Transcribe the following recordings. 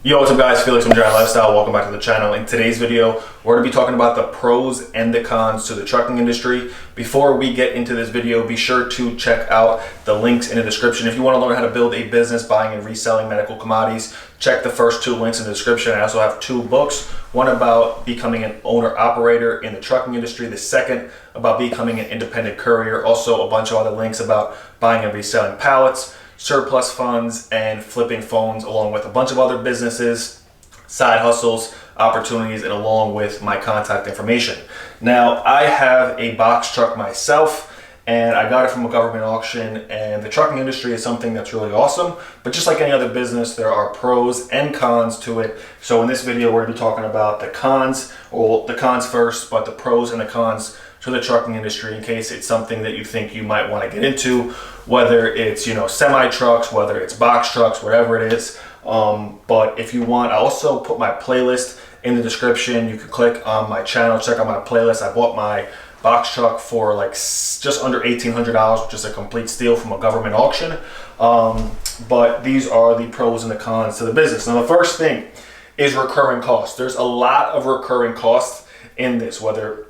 Yo, what's up guys, Felix from Giant Lifestyle. Welcome back to the channel. In today's video, we're going to be talking about the pros and the cons to the trucking industry. Before we get into this video, be sure to check out the links in the description. If you want to learn how to build a business buying and reselling medical commodities, check the first two links in the description. I also have two books, one about becoming an owner-operator in the trucking industry, the second about becoming an independent courier, also a bunch of other links about buying and reselling pallets, surplus funds, and flipping phones, along with a bunch of other businesses, side hustles, opportunities, and along with my contact information. Now, I have a box truck myself, and I got it from a government auction, and the trucking industry is something that's really awesome, but just like any other business, there are pros and cons to it. So in this video, we're going to be talking about the cons, or the cons first, but the pros and the cons to the trucking industry in case it's something that you think you might want to get into, whether it's, semi trucks, whether it's box trucks, whatever it is. But if you want, I also put my playlist in the description. You can click on my channel, check out my playlist. I bought my box truck for like just under $1,800, which is a complete steal from a government auction. But these are the pros and the cons to the business. Now, the first thing is recurring costs. There's a lot of recurring costs in this, whether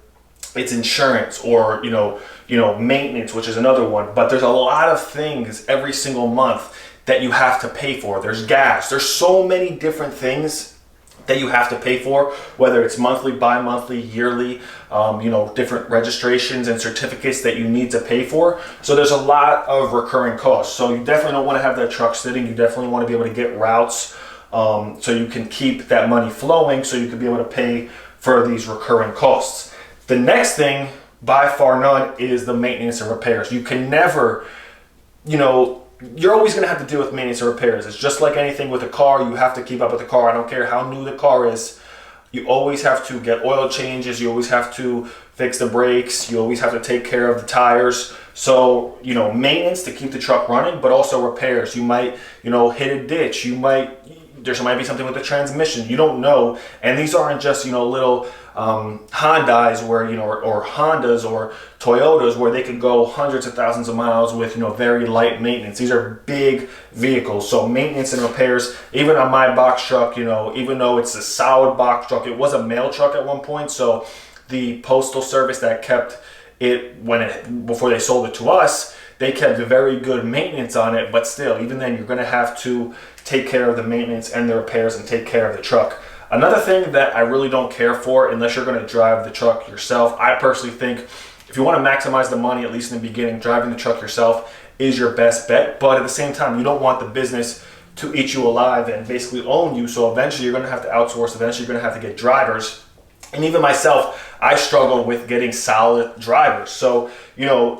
it's insurance or maintenance, which is another one. But there's a lot of things every single month that you have to pay for. There's gas. There's so many different things that you have to pay for, whether it's monthly, bi-monthly, yearly, different registrations and certificates that you need to pay for. So there's a lot of recurring costs. So you definitely don't want to have that truck sitting. You definitely want to be able to get routes so you can keep that money flowing, so you can be able to pay for these recurring costs. The next thing, by far none, is the maintenance and repairs. You can never, you're always going to have to deal with maintenance and repairs. It's just like anything with a car. You have to keep up with the car. I don't care how new the car is. You always have to get oil changes. You always have to fix the brakes. You always have to take care of the tires. So, maintenance to keep the truck running, but also repairs. You might, hit a ditch. There might be something with the transmission. You don't know. And these aren't just, little Hyundais or Hondas or Toyotas where they could go hundreds of thousands of miles with very light maintenance. These are big vehicles, so maintenance and repairs. Even on my box truck, even though it's a solid box truck, it was a mail truck at one point, so the postal service that kept it before they sold it to us, they kept a very good maintenance on it. But still, even then, you're going to have to take care of the maintenance and the repairs and take care of the truck. Another thing that I really don't care for, unless you're going to drive the truck yourself, I personally think if you want to maximize the money, at least in the beginning, driving the truck yourself is your best bet. But at the same time, you don't want the business to eat you alive and basically own you. So eventually you're going to have to outsource. Eventually you're going to have to get drivers. And even myself, I struggle with getting solid drivers. So,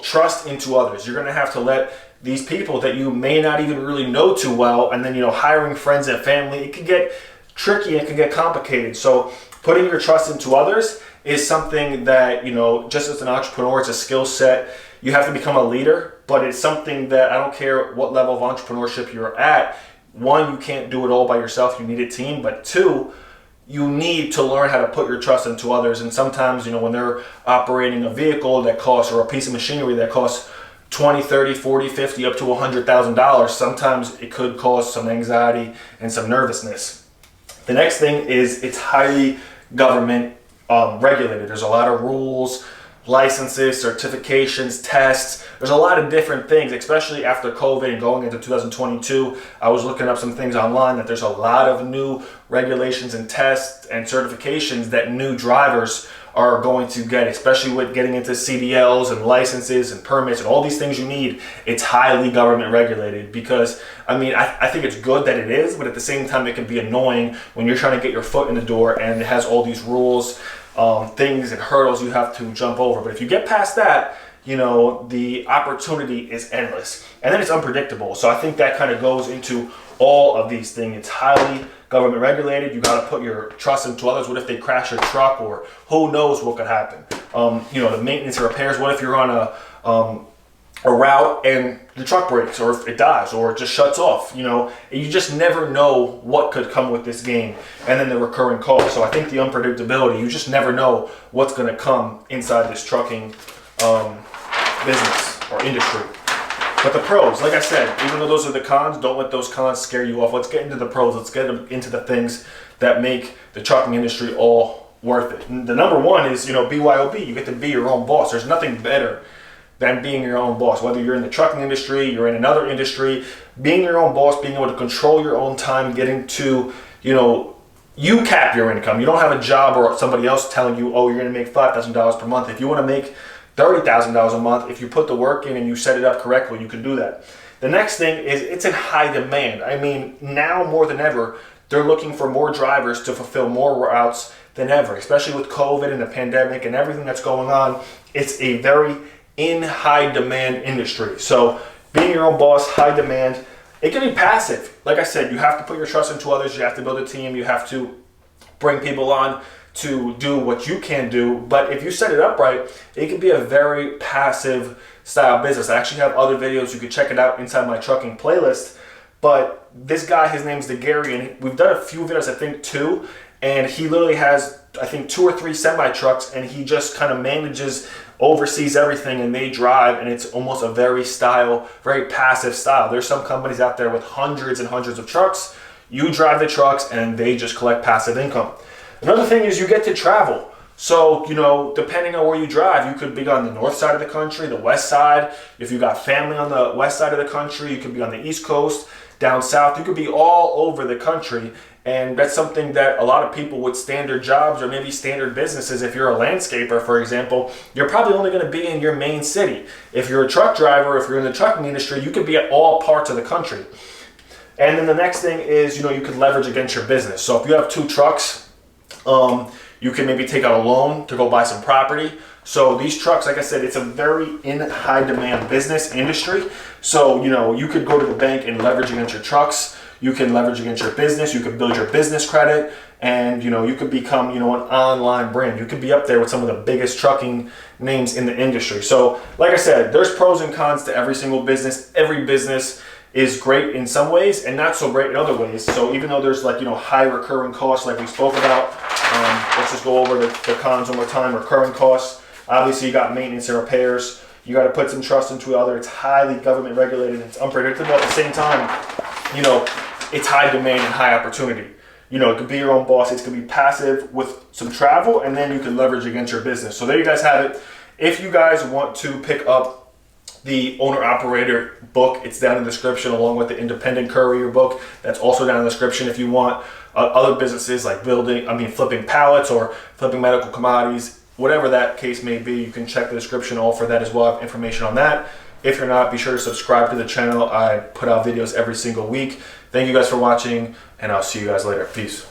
trust into others. You're going to have to let these people that you may not even really know too well, and then, hiring friends and family, it can get tricky, it can get complicated. So putting your trust into others is something that, just as an entrepreneur, it's a skill set. You have to become a leader, but it's something that I don't care what level of entrepreneurship you're at. One, you can't do it all by yourself. You need a team. But two, you need to learn how to put your trust into others. And sometimes, when they're operating a vehicle that costs, or a piece of machinery that costs $20, $30, $40, $50, up to $100,000, sometimes it could cause some anxiety and some nervousness. The next thing is it's highly government regulated. There's a lot of rules, licenses, certifications, tests. There's a lot of different things, especially after COVID and going into 2022. I was looking up some things online that there's a lot of new regulations and tests and certifications that new drivers are going to get, especially with getting into CDLs and licenses and permits and all these things you need. It's highly government regulated because, I think it's good that it is, but at the same time, it can be annoying when you're trying to get your foot in the door and it has all these rules, things and hurdles you have to jump over. But if you get past that, the opportunity is endless. And then it's unpredictable. So I think that kind of goes into all of these things. It's highly government regulated. You got to put your trust into others. What if they crash your truck, or who knows what could happen? The maintenance and repairs. What if you're on a route and the truck breaks, or if it dies, or it just shuts off? You just never know what could come with this game. And then the recurring costs. So I think the unpredictability, you just never know what's going to come inside this trucking business or industry. But the pros, like I said, even though those are the cons, don't let those cons scare you off. Let's get into the pros. Let's get into the things that make the trucking industry all worth it. And the number one is, BYOB. You get to be your own boss. There's nothing better than being your own boss. Whether you're in the trucking industry, you're in another industry, being your own boss, being able to control your own time, getting to, you cap your income. You don't have a job or somebody else telling you, oh, you're going to make $5,000 per month. If you want to make $30,000 a month, if you put the work in and you set it up correctly, you can do that. The next thing is it's in high demand. I mean, now more than ever, they're looking for more drivers to fulfill more routes than ever, especially with COVID and the pandemic and everything that's going on. It's a very in high demand industry. So being your own boss, high demand, it can be passive. Like I said, you have to put your trust into others. You have to build a team. You have to bring people on to do what you can do. But if you set it up right, it can be a very passive style business. I actually have other videos. You can check it out inside my trucking playlist. But this guy, his name's DeGary, and we've done a few videos, I think 2, and he literally has, I think, 2 or 3 semi trucks, and he just kind of oversees everything, and they drive, and it's almost a very passive style. There's some companies out there with hundreds and hundreds of trucks. You drive the trucks, and they just collect passive income. Another thing is you get to travel. So, depending on where you drive, you could be on the north side of the country, the west side. If you got family on the west side of the country, you could be on the east coast, down south. You could be all over the country. And that's something that a lot of people with standard jobs or maybe standard businesses, if you're a landscaper, for example, you're probably only going to be in your main city. If you're a truck driver, if you're in the trucking industry, you could be at all parts of the country. And then the next thing is, you could leverage against your business. So if you have 2 trucks, you can maybe take out a loan to go buy some property. So these trucks, like I said, it's a very in high demand business industry. So, you could go to the bank and leverage against your trucks. You can leverage against your business. You can build your business credit, and, you could become, an online brand. You could be up there with some of the biggest trucking names in the industry. So like I said, there's pros and cons to every single business. Every business is great in some ways and not so great in other ways. So even though there's high recurring costs like we spoke about, let's just go over the cons one more time. Recurring costs, obviously you got maintenance and repairs. You got to put some trust into other. It's highly government regulated. It's unpredictable. At the same time, it's high demand and high opportunity. It could be your own boss. It could be passive with some travel, and then you can leverage against your business. So there you guys have it. If you guys want to pick up the owner-operator book, it's down in the description, along with the independent courier book. That's also down in the description. If you want other businesses like flipping pallets or flipping medical commodities, whatever that case may be, you can check the description all for that as well. I have information on that. If you're not, be sure to subscribe to the channel. I put out videos every single week. Thank you guys for watching, and I'll see you guys later. Peace.